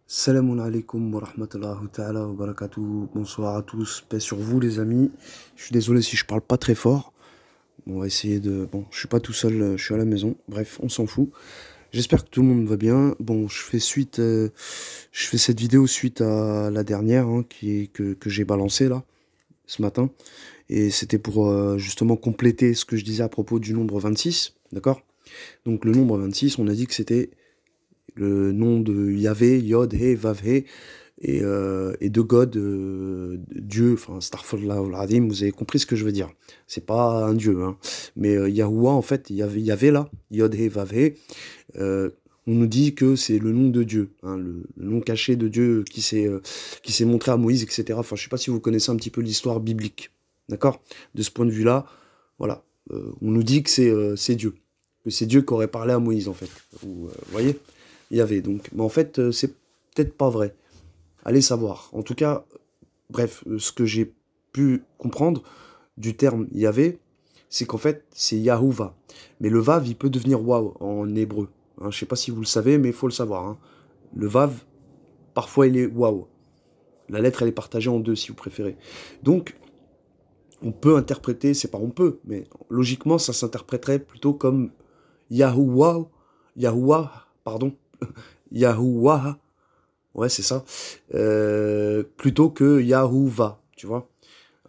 Salam alaikum wa rahmatullahi ta'ala wa barakatuh. Bonsoir à tous, paix sur vous les amis. Je suis désolé si je parle pas très fort. On va essayer de... Bon, je suis pas tout seul, je suis à la maison. Bref, on s'en fout. J'espère que tout le monde va bien. Bon, je fais cette vidéo suite à la dernière que j'ai balancée là, ce matin. Et c'était pour justement compléter ce que je disais à propos du nombre 26, d'accord? Donc le nombre 26, on a dit que c'était le nom de Yahvé, Yod, He, Vav, He, et de God, Dieu, enfin, Astaghfirullah al-Azim, vous avez compris ce que je veux dire. C'est pas un Dieu, hein. Mais Yahuwah, en fait, Yahvé là, Yod, He, Vav, He, euh, on nous dit que c'est le nom de Dieu, hein, le nom caché de Dieu qui s'est montré à Moïse, etc. Enfin, je sais pas si vous connaissez un petit peu l'histoire biblique, d'accord? De ce point de vue-là, voilà, on nous dit que c'est Dieu, que c'est Dieu qui aurait parlé à Moïse, en fait. Vous voyez? Il y avait donc. Mais en fait, c'est peut-être pas vrai. Allez savoir. En tout cas, bref, ce que j'ai pu comprendre du terme Yahvé, c'est qu'en fait, c'est Yahuva. Mais le Vav, il peut devenir Waw en hébreu. Hein, je sais pas si vous le savez, mais il faut le savoir. Hein. Le Vav, parfois, il est Waw. La lettre, elle est partagée en deux, si vous préférez. Donc, on peut interpréter, c'est pas on peut, mais logiquement, ça s'interpréterait plutôt comme Yahuwah, Yahuwah, pardon, Yahuwah. Ouais, c'est ça. Plutôt que Yahuva, tu vois.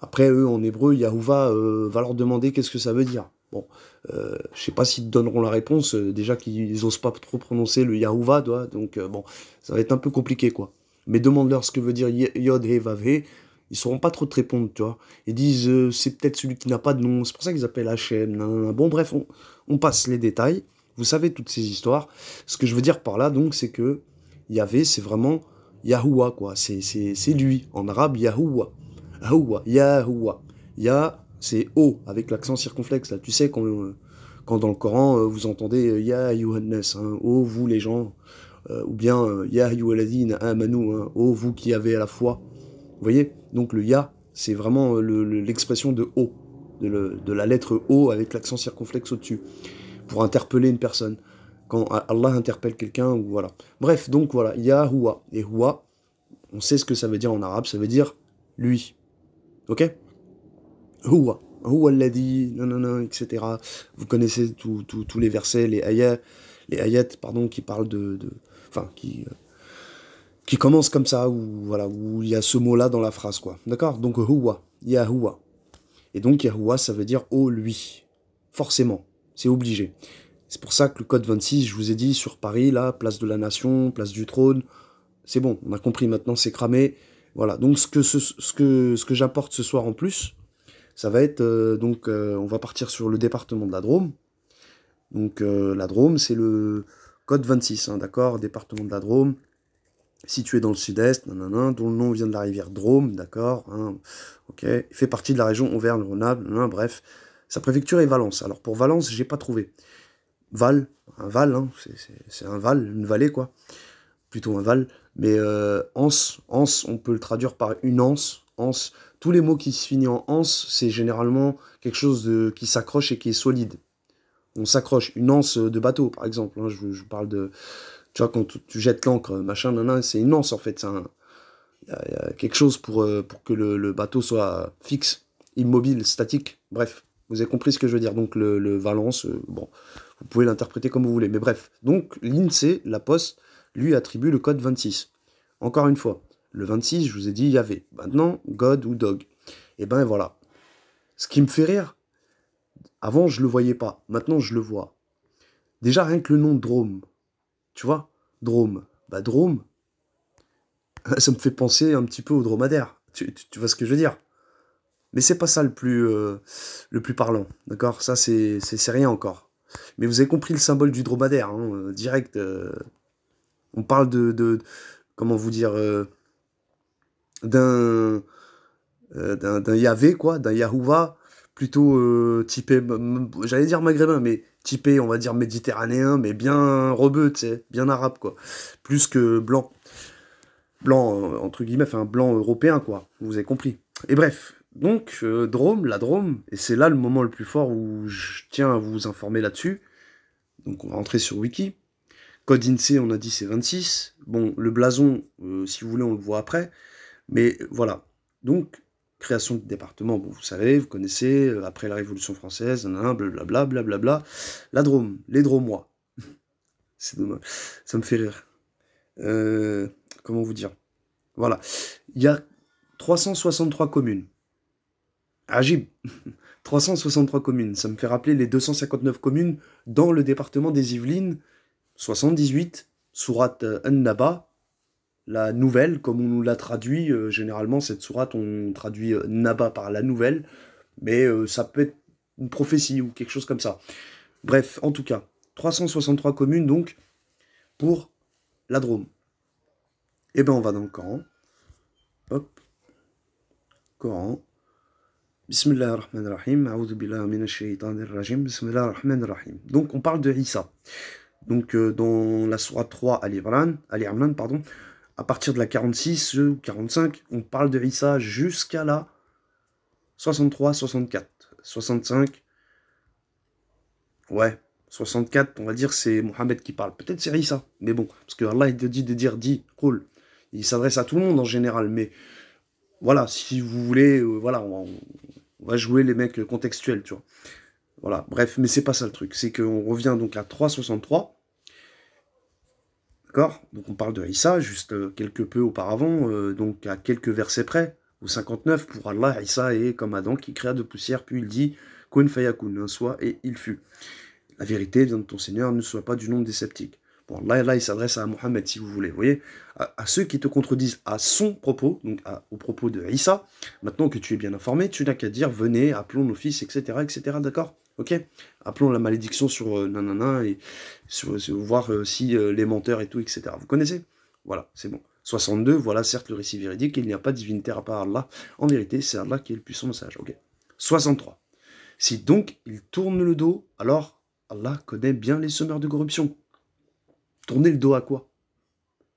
Après, eux, en hébreu, Yahuva va leur demander qu'est-ce que ça veut dire. Bon, je sais pas s'ils te donneront la réponse. Déjà qu'ils osent pas trop prononcer le Yahuva, toi, donc bon, ça va être un peu compliqué, quoi. Mais demande-leur ce que veut dire Yod, He, Vav, He. Ils sauront pas trop te répondre, tu vois. Ils disent c'est peut-être celui qui n'a pas de nom. C'est pour ça qu'ils appellent Hachem. Nanana. Bon, bref, on passe les détails. Vous savez toutes ces histoires. Ce que je veux dire par là, donc, c'est que Yahvé, c'est vraiment Yahuwah, quoi. C'est lui. En arabe, Yahuwah. Yahuwah, Yahuwah. Ya, c'est O, avec l'accent circonflexe, là. Tu sais, quand dans le Coran, vous entendez Ya Yohannes, hein, ô vous les gens, ou bien Ya Yohaladin, Amanu, hein, ô vous qui avez à la foi. Vous voyez? Donc le Ya, c'est vraiment l'expression de O, de la lettre O avec l'accent circonflexe au-dessus, pour interpeller une personne. Quand Allah interpelle quelqu'un, ou voilà. Bref, donc voilà, Yahuwah. Et Huwa, on sait ce que ça veut dire en arabe, ça veut dire lui. Ok? Huwa. Huwa alladhi, nanana, etc. Vous connaissez tous les versets, les ayats, pardon, qui parlent enfin, qui commencent comme ça, où, voilà, où il y a ce mot-là dans la phrase, quoi. D'accord? Donc, Huwa, Yahuwa. Et donc, Yahuwa, ça veut dire oh lui. Forcément. C'est obligé. C'est pour ça que le code 26, je vous ai dit, sur Paris, là, place de la Nation, place du trône, c'est bon, on a compris maintenant, c'est cramé. Voilà, donc ce que j'apporte ce soir en plus, ça va être, on va partir sur le département de la Drôme. Donc la Drôme, c'est le code 26, hein, d'accord, département de la Drôme, situé dans le sud-est, nanana, dont le nom vient de la rivière Drôme, d'accord, hein, ok, il fait partie de la région Auvergne-Rhône-Alpes, bref. Sa préfecture est Valence. Alors pour Valence, j'ai pas trouvé. Val, un val, hein, c'est un val, une vallée, quoi. Plutôt un val, mais anse, on peut le traduire par une anse, anse. Tous les mots qui se finissent en anse, c'est généralement quelque chose qui s'accroche et qui est solide. On s'accroche. Une anse de bateau, par exemple. Hein, je parle de... Tu vois, quand tu jettes l'ancre, machin, nanana, c'est une anse, en fait. Il y a quelque chose pour que le bateau soit fixe, immobile, statique. Bref, vous avez compris ce que je veux dire. Donc, le Valence, bon, vous pouvez l'interpréter comme vous voulez. Mais bref, donc l'INSEE, la Poste, lui attribue le code 26. Encore une fois, le 26, je vous ai dit, il y avait. Maintenant, God ou Dog. Et ben voilà. Ce qui me fait rire, avant je le voyais pas. Maintenant je le vois. Déjà rien que le nom Drôme. Tu vois? Drôme. Bah Drôme, ça me fait penser un petit peu au dromadaire. Tu vois ce que je veux dire? Mais c'est pas ça le plus parlant. D'accord? Ça, c'est rien encore. Mais vous avez compris le symbole du dromadaire, hein, direct. On parle comment vous dire, d'un d'un Yahvé, quoi, d'un Yahuwah, plutôt typé, j'allais dire maghrébin, mais typé, on va dire méditerranéen, mais bien rebeu, tu sais, bien arabe, quoi. Plus que blanc. Blanc, entre guillemets, enfin blanc européen, quoi. Vous avez compris. Et bref, donc, Drôme, la Drôme, et c'est là le moment le plus fort où je tiens à vous informer là-dessus. Donc, on va entrer sur Wiki. Code INSEE, on a dit c'est 26. Bon, le blason, si vous voulez, on le voit après. Mais voilà. Donc, création de département, bon, vous savez, vous connaissez, après la Révolution française, blablabla, blablabla. La Drôme, les Drômois. C'est dommage. Ça me fait rire. Comment vous dire? Voilà. Il y a 363 communes. Agib. 363 communes. Ça me fait rappeler les 259 communes dans le département des Yvelines. 78, sourate An-Naba, la nouvelle, comme on nous l'a traduit. Généralement, cette sourate, on traduit Naba par la nouvelle, mais ça peut être une prophétie ou quelque chose comme ça. Bref, en tout cas, 363 communes donc pour la Drôme. Et ben on va dans le Coran. Hop, Coran. Bismillahirrahmanirrahim. A'udhu billahi minash shaitanir rajim. Bismillahirrahmanirrahim. Donc on parle de Isa. Donc dans la sourate 3 Ali Imran, pardon, à partir de la 46 ou 45, on parle de Isa jusqu'à la 63, 64, 65. Ouais, 64, on va dire c'est Mohammed qui parle. Peut-être c'est Isa, mais bon, parce que Allah il te dit de dire cool. Il s'adresse à tout le monde en général, mais voilà, si vous voulez, voilà, on va jouer les mecs contextuels, tu vois. Voilà, bref, mais c'est pas ça le truc, c'est qu'on revient donc à 3,63, d'accord? Donc on parle de Issa, juste quelque peu auparavant, donc à quelques versets près, au 59, pour Allah, Issa est comme Adam qui créa de poussière, puis il dit « Kun fayakun », soit et il fut. La vérité vient de ton Seigneur, ne sois pas du nombre des sceptiques. Bon, là, il s'adresse à Mohammed, si vous voulez, vous voyez, à ceux qui te contredisent à son propos, donc au propos de Issa. Maintenant que tu es bien informé, tu n'as qu'à dire, venez, appelons nos fils, etc., d'accord? Ok? Appelons la malédiction sur nanana, et voir si les menteurs et tout, etc. Vous connaissez? Voilà, c'est bon. 62, voilà certes le récit véridique, il n'y a pas de divinité à part Allah. En vérité, c'est Allah qui est le puissant sage, ok? 63. Si donc il tourne le dos, alors Allah connaît bien les semeurs de corruption. Tourner le dos à quoi?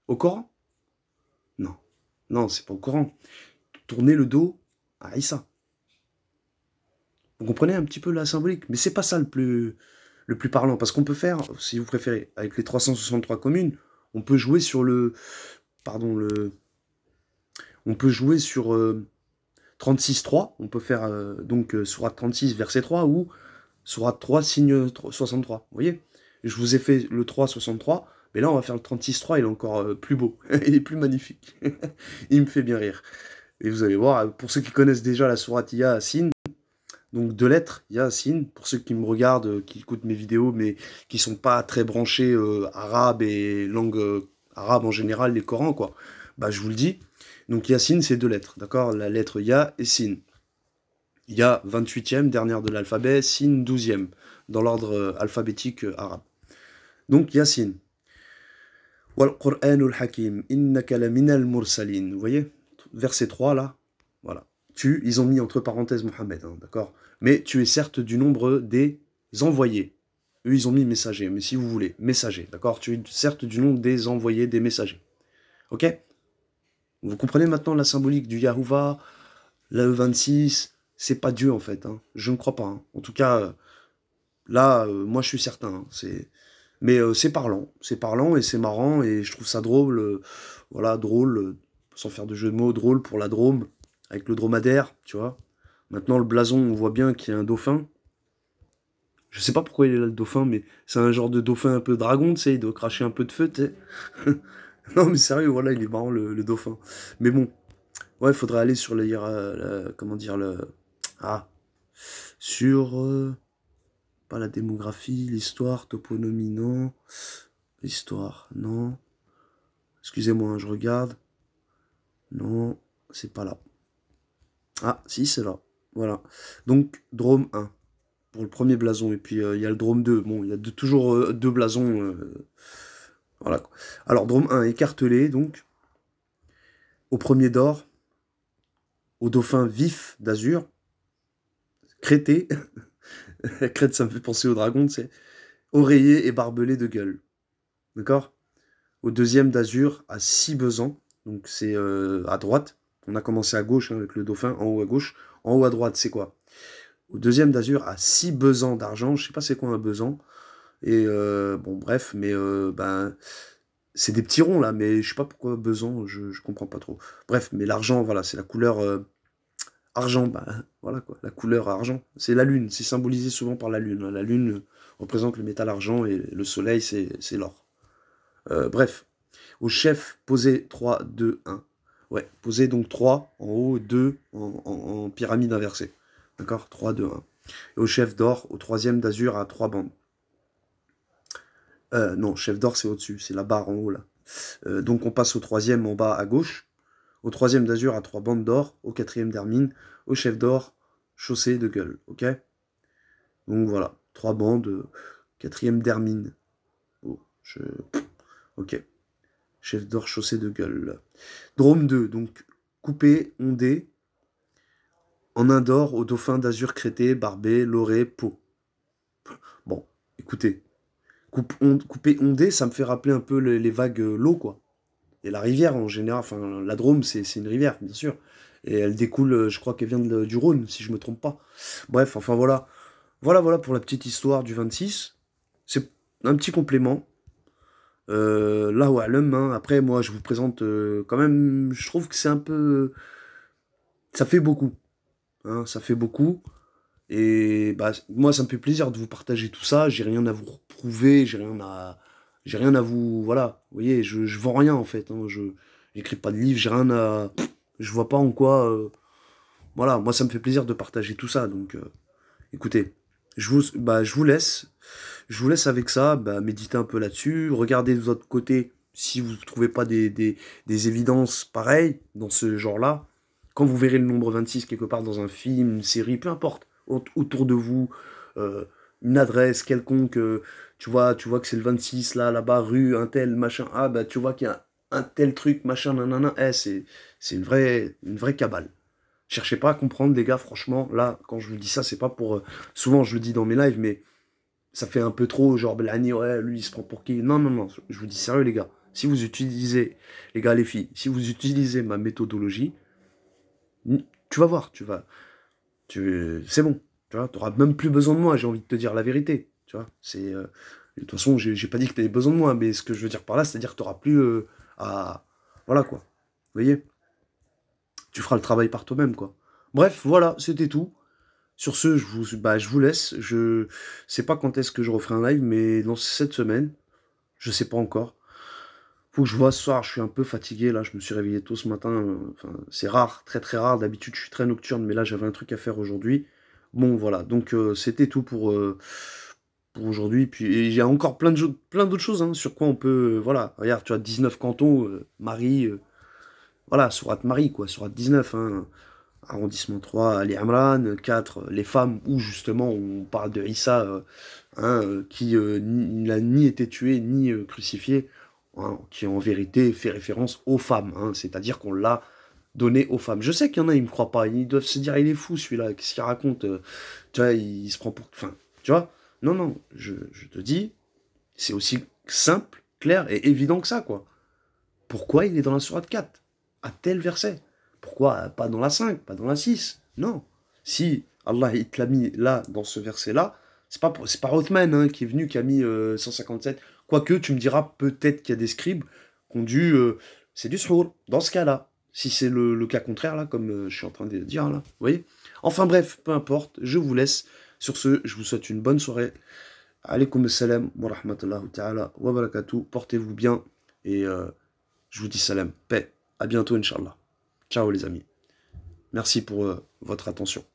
Au Coran? Non. Non, c'est pas au Coran. Tourner le dos à Issa. Vous comprenez un petit peu la symbolique? Mais c'est pas ça le plus parlant. Parce qu'on peut faire, si vous préférez, avec les 363 communes, on peut jouer sur on peut jouer sur 36.3. On peut faire donc sourate 36, verset 3, ou sourate 3, signe 63. Vous voyez? Je vous ai fait le 3, 63. Mais là, on va faire le 36.3, il est encore plus beau. Il est plus magnifique. Il me fait bien rire. Et vous allez voir, pour ceux qui connaissent déjà la sourate Yasin, donc 2 lettres, Yasin, pour ceux qui me regardent, qui écoutent mes vidéos, mais qui sont pas très branchés arabe et langue arabe en général, les Corans, quoi. Bah, je vous le dis. Donc Yasin, c'est 2 lettres, d'accord? La lettre Ya et Sin. Ya, 28e, dernière de l'alphabet, Sin, 12e, dans l'ordre alphabétique arabe. Donc Yasin. Wal Qur'anul Hakim, innaka laminal mursalin. Vous voyez? Verset 3, là. Voilà. Ils ont mis entre parenthèses Mohammed, hein, d'accord? Mais tu es certes du nombre des envoyés. Eux, ils ont mis messager, mais si vous voulez, messager, d'accord? Tu es certes du nombre des envoyés, des messagers. Ok? Vous comprenez maintenant la symbolique du Yahuwah, le 26, c'est pas Dieu en fait, hein. Je ne crois pas, hein. En tout cas, là, moi je suis certain, hein. Mais c'est parlant et c'est marrant et je trouve ça drôle, voilà, drôle, sans faire de jeu de mots, drôle pour la Drôme, avec le dromadaire, tu vois. Maintenant le blason, on voit bien qu'il y a un dauphin. Je sais pas pourquoi il est là le dauphin, mais c'est un genre de dauphin un peu dragon, tu sais, il doit cracher un peu de feu, tu sais. Non mais sérieux, voilà, il est marrant le dauphin. Mais bon, ouais, il faudrait aller sur comment dire, ah, sur... pas la démographie, l'histoire, toponymie, non. L'histoire, non. Excusez-moi, je regarde. Non, c'est pas là. Ah, si, c'est là. Voilà. Donc, Drôme 1, pour le premier blason. Et puis, il y a le Drôme 2. Bon, il y a toujours 2 blasons. Voilà. Alors, Drôme 1, écartelé, donc. Au premier d'or. Au dauphin vif d'azur. Crété. Crête, ça me fait penser au dragon, tu sais. Oreiller et barbelé de gueule. D'accord? Au deuxième d'azur, à 6 besants. Donc c'est à droite. On a commencé à gauche hein, avec le dauphin, en haut à gauche. En haut à droite, c'est quoi? Au deuxième d'azur, à 6 besants d'argent. Je sais pas c'est quoi un besan. Et bon, bref, mais ben, c'est des petits ronds là, mais je sais pas pourquoi besoin, je comprends pas trop. Bref, mais l'argent, voilà, c'est la couleur argent, bah voilà quoi, la couleur argent. C'est la lune, c'est symbolisé souvent par la lune, hein. La lune représente le métal argent et le soleil, c'est l'or. Bref, au chef, posez 3, 2, 1. Ouais, posez donc 3 en haut, 2 en pyramide inversée. D'accord? 3, 2, 1. Et au chef d'or, au troisième d'azur à 3 bandes. Non, chef d'or, c'est au-dessus, c'est la barre en haut, là. Donc on passe au troisième en bas à gauche, au troisième d'azur à 3 bandes d'or, au quatrième d'hermine, au chef d'or, chaussée de gueule, ok? Donc voilà, 3 bandes, quatrième d'hermine. Oh, ok. Chef d'or, chaussée de gueule. Drôme 2, donc coupé, ondé, en un d'or, au dauphin d'azur crété, barbé, lauré, peau. Bon, écoutez, coupé, ondé, ça me fait rappeler un peu les vagues, l'eau, quoi. Et la rivière en général, enfin la Drôme, c'est une rivière, bien sûr. Et elle découle, je crois qu'elle vient du Rhône, si je me trompe pas. Bref, enfin voilà. Voilà pour la petite histoire du 26. C'est un petit complément. Là, ouais, hein. Après, moi, je vous présente quand même, je trouve que c'est un peu... Ça fait beaucoup. Hein, ça fait beaucoup. Et bah, moi, ça me fait plaisir de vous partager tout ça. J'ai rien à vous prouver, j'ai rien à vous, voilà. Vous voyez, je vends rien en fait, hein. Je j'écris pas de livre, j'ai rien à, je vois pas en quoi. Voilà, moi, ça me fait plaisir de partager tout ça. Donc, écoutez, je vous laisse. Je vous laisse avec ça. Bah, méditez un peu là-dessus. Regardez de votre côté si vous ne trouvez pas des évidences pareilles dans ce genre-là. Quand vous verrez le nombre 26 quelque part dans un film, une série, peu importe, autour de vous, euh, une adresse quelconque, tu vois que c'est le 26 là, là-bas, rue, un tel, machin, ah bah tu vois qu'il y a un tel truc, machin, nanana, c'est une vraie cabale. Cherchez pas à comprendre, les gars, franchement, là, quand je vous dis ça, c'est pas pour... souvent, je le dis dans mes lives, mais ça fait un peu trop, genre, Belhani, ouais, lui, il se prend pour qui? Non, non, non, je vous dis sérieux, les gars. Si vous utilisez, les gars, les filles, si vous utilisez ma méthodologie, tu vas voir, c'est bon, tu vois, t'auras même plus besoin de moi, j'ai envie de te dire la vérité, tu vois, de toute façon, j'ai pas dit que t'avais besoin de moi, mais ce que je veux dire par là, c'est-à-dire que t'auras plus à, voilà, quoi, vous voyez, tu feras le travail par toi-même, quoi. Bref, voilà, c'était tout. Sur ce, je vous laisse. Je sais pas quand est-ce que je referai un live, mais dans cette semaine, je sais pas encore. Faut que je vois ce soir, je suis un peu fatigué, là, je me suis réveillé tôt ce matin. Enfin, c'est rare, très très rare. D'habitude, je suis très nocturne, mais là, j'avais un truc à faire aujourd'hui. Bon, voilà, donc c'était tout pour aujourd'hui. Puis il y a encore plein d'autres choses hein, sur quoi on peut. Voilà, regarde, tu as 19 cantons, Marie, voilà, Sourate Marie, quoi, Sourate 19, hein. Arrondissement 3, Ali Amran, 4, les femmes, où justement on parle de Issa, hein, qui n'a ni été tué, ni crucifié, hein, qui en vérité fait référence aux femmes, hein, c'est-à-dire qu'on l'a donné aux femmes. Je sais qu'il y en a, ils me croient pas, ils doivent se dire, il est fou celui-là, qu'est-ce qu'il raconte, tu vois, il se prend pour... Enfin, tu vois, non, non, je te dis, c'est aussi simple, clair et évident que ça, quoi. Pourquoi il est dans la sourate 4 à tel verset? Pourquoi pas dans la 5, pas dans la 6? Non. Si Allah il te l'a mis là, dans ce verset-là, c'est pas Rothman hein, qui est venu, qui a mis 157. Quoique, tu me diras peut-être qu'il y a des scribes qui ont dû... c'est du srour, dans ce cas-là. Si c'est le cas contraire, là, comme je suis en train de dire, là. Vous voyez? Enfin bref, peu importe, je vous laisse. Sur ce, je vous souhaite une bonne soirée. Alaykoum salam wa rahmatullahi ta'ala wa barakatuh. Portez-vous bien et... je vous dis salam, paix, à bientôt Inch'Allah. Ciao les amis. Merci pour votre attention.